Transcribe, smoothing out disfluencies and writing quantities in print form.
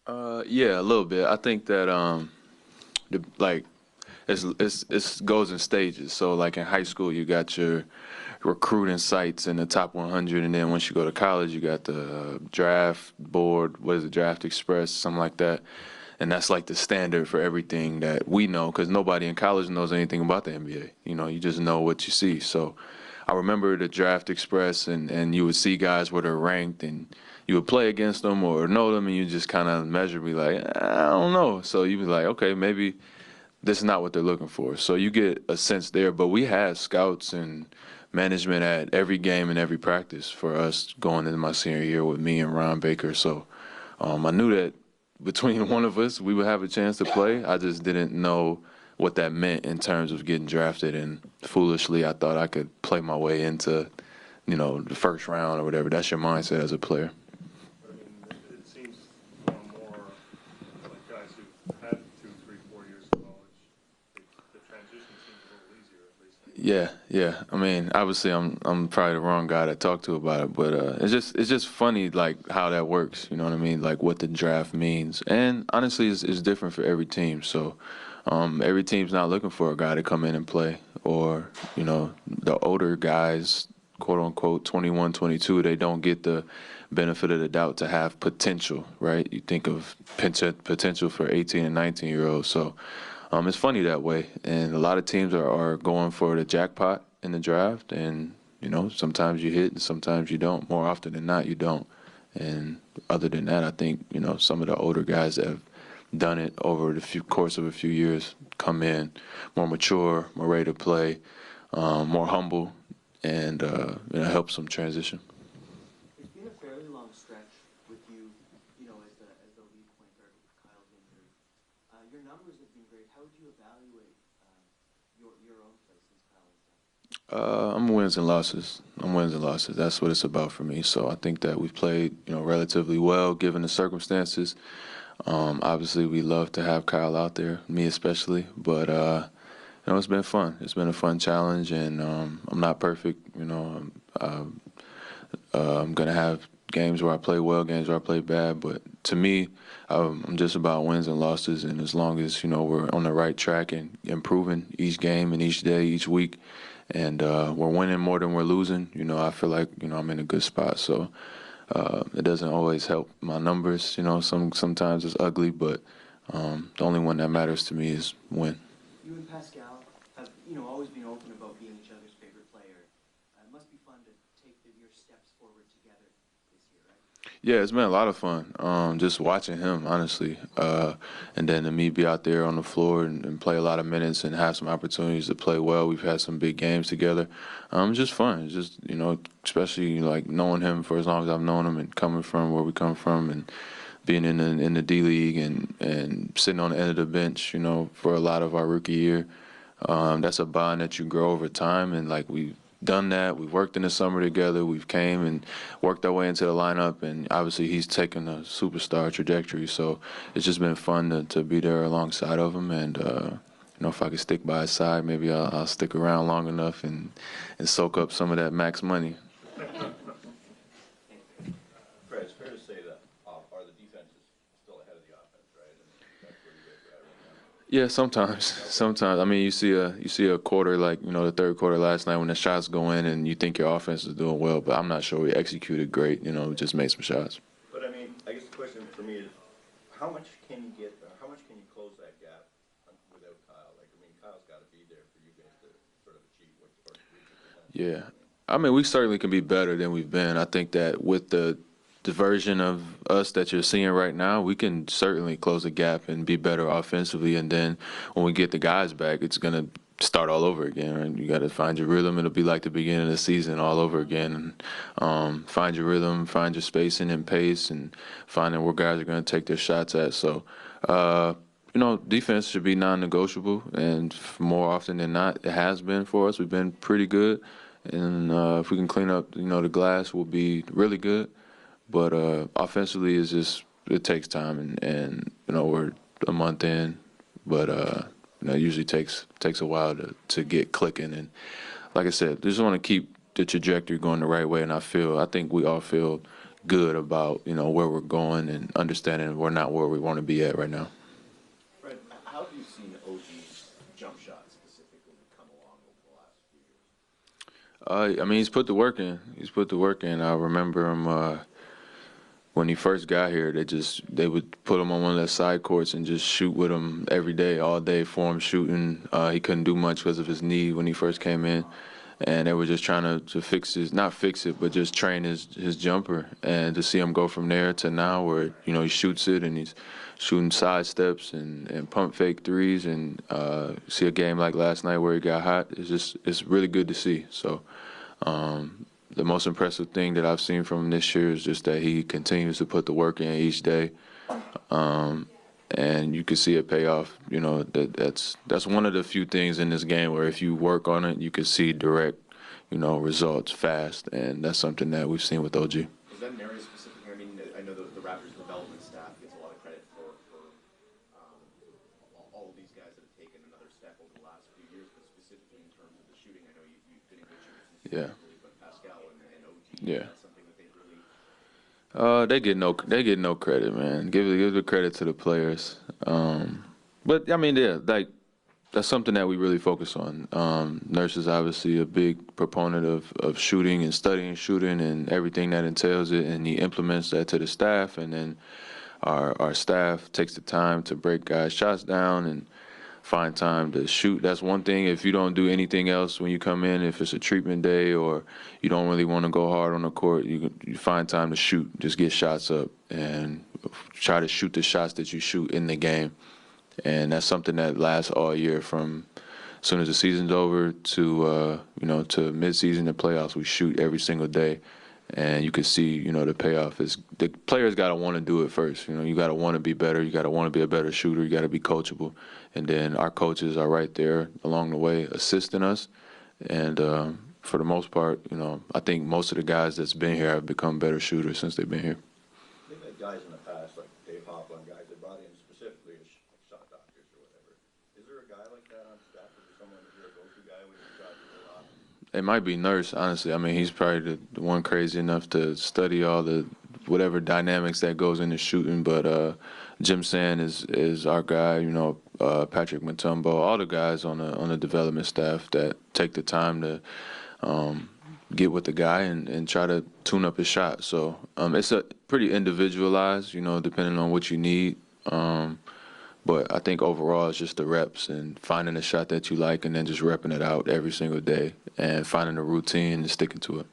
Yeah, a little bit. I think that like it's goes in stages. So like in high school, you got your recruiting sites in the top 100, and then once you go to college, you got the draft board. What is it, Draft Express, something like that. And that's like the standard for everything that we know, because nobody in college knows anything about the NBA. You know, you just know what you see. So I remember the Draft Express, and you would see guys where they're ranked, and you would play against them or know them, and you just kind of measure, be like, I don't know. So you'd be like, okay, maybe this is not what they're looking for. So you get a sense there. But we had scouts and management at every game and every practice for us going into my senior year with me and Ron Baker. So I knew that between one of us, we would have a chance to play. I just didn't know what that meant in terms of getting drafted. And foolishly, I thought I could play my way into, the first round or whatever. That's your mindset as a player. I mean, it seems more like guys who had 2, 3, 4 years of college. The transition seems a little easier, at least. Yeah, yeah. I mean, obviously, I'm probably the wrong guy to talk to about it, but it's just funny like how that works. You know what I mean? Like what the draft means, and honestly, it's different for every team. So every team's not looking for a guy to come in and play, or the older guys, quote unquote, 21, 22, they don't get the benefit of the doubt to have potential, right? You think of potential for 18 and 19-year-olds. So it's funny that way, and a lot of teams are going for the jackpot in the draft, and sometimes you hit and sometimes you don't. More often than not, you don't. And other than that, I think some of the older guys that have done it over the course of a few years come in more mature, more ready to play, more humble, and helps them transition. It's been a fairly long stretch with you, as the lead point guard with Kyle's injury. Your numbers have been great. How would you evaluate your own play since Kyle is done? I'm wins and losses. I'm wins and losses. That's what it's about for me. So I think that we've played, relatively well given the circumstances. Obviously, we love to have Kyle out there, me especially. But it's been fun. It's been a fun challenge, and I'm not perfect. I'm gonna have games where I play well, games where I play bad. But to me, I'm just about wins and losses. And as long as we're on the right track and improving each game and each day, each week, and we're winning more than we're losing, I feel like I'm in a good spot. So it doesn't always help my numbers. Sometimes it's ugly, but the only one that matters to me is win. You and Pascal have, always been open about being each other's favorite player. It must be fun to take your steps forward together this year, right? Yeah, it's been a lot of fun. Just watching him, honestly, and then to me be out there on the floor and play a lot of minutes and have some opportunities to play well. We've had some big games together. It's just fun. It's just especially like knowing him for as long as I've known him and coming from where we come from and being in the D League and sitting on the end of the bench, for a lot of our rookie year. That's a bond that you grow over time, and like we've done that. We've worked in the summer together. We've came and worked our way into the lineup, and obviously he's taken a superstar trajectory. So it's just been fun to be there alongside of him, and if I could stick by his side, maybe I'll stick around long enough and soak up some of that max money. Fred, it's fair to say that are the defense is still ahead of the offense, right? I mean, that's where you guys are at right now. Yeah, sometimes, sometimes. I mean, you see a quarter like the third quarter last night when the shots go in and you think your offense is doing well, but I'm not sure we executed great. We just made some shots. But I mean, I guess the question for me is, how much can you get? How much can you close that gap without Kyle? Like, I mean, Kyle's got to be there for you guys to sort of achieve what or reach your potential. Yeah, I mean, we certainly can be better than we've been. I think that with the version of us that you're seeing right now, we can certainly close the gap and be better offensively. And then when we get the guys back, it's gonna start all over again. Right? You got to find your rhythm. It'll be like the beginning of the season all over again. And find your rhythm, find your spacing and pace, and finding where guys are gonna take their shots at. So. Defense should be non-negotiable, and more often than not, it has been for us. We've been pretty good, and if we can clean up, the glass, we'll be really good. But offensively, it takes time, and we're a month in, but it usually takes a while to get clicking. And like I said, just want to keep the trajectory going the right way, and I think we all feel good about, where we're going and understanding we're not where we want to be at right now. Fred, how have you seen OG's jump shot specifically come along over the last few years? I mean, he's put the work in. He's put the work in. I remember him when he first got here. They would put him on one of the side courts and just shoot with him every day, all day for him shooting. He couldn't do much because of his knee when he first came in, and they were just trying to fix not fix it, but just train his jumper. And to see him go from there to now, where he shoots it and he's shooting side steps and pump fake threes, and see a game like last night where he got hot. It's really good to see. So. The most impressive thing that I've seen from him this year is just that he continues to put the work in each day, and you can see it pay off. That's one of the few things in this game where if you work on it, you can see direct, results fast, and that's something that we've seen with OG. Is that an area specific? I mean, I know the Raptors development staff gets a lot of credit for all of these guys that have taken another step over the last few years, but specifically in terms of the shooting, I know you've been a good shooter since Yeah. but Pascal and OG, Yeah. that's something that they really. They get no credit, man. Give the credit to the players. But I mean, yeah, like that's something that we really focus on. Nurse is obviously a big proponent of shooting and studying shooting and everything that entails it, and he implements that to the staff, and then our staff takes the time to break guys' shots down and find time to shoot. That's one thing. If you don't do anything else when you come in, if it's a treatment day or you don't really want to go hard on the court, you find time to shoot. Just get shots up and try to shoot the shots that you shoot in the game. And that's something that lasts all year, from as soon as the season's over to to mid-season and playoffs. We shoot every single day, and you can see the payoff is the players got to want to do it first. You got to want to be better. You got to want to be a better shooter. You got to be coachable, and then our coaches are right there along the way assisting us. And for the most part, I think most of the guys that's been here have become better shooters since they've been here. They've had guys in the past, like Dave Hoffman, guys they brought in specifically as shot doctors or whatever. Is there a guy like that on staff? Is there someone that you're a go-to guy when you're trying to go off? It might be Nurse, honestly. I mean, he's probably the one crazy enough to study all the whatever dynamics that goes into shooting. But Jim Sand is our guy. Patrick Mutombo, all the guys on the development staff that take the time to get with the guy and try to tune up his shot. So it's a pretty individualized, depending on what you need. But I think overall it's just the reps and finding a shot that you like and then just repping it out every single day and finding a routine and sticking to it.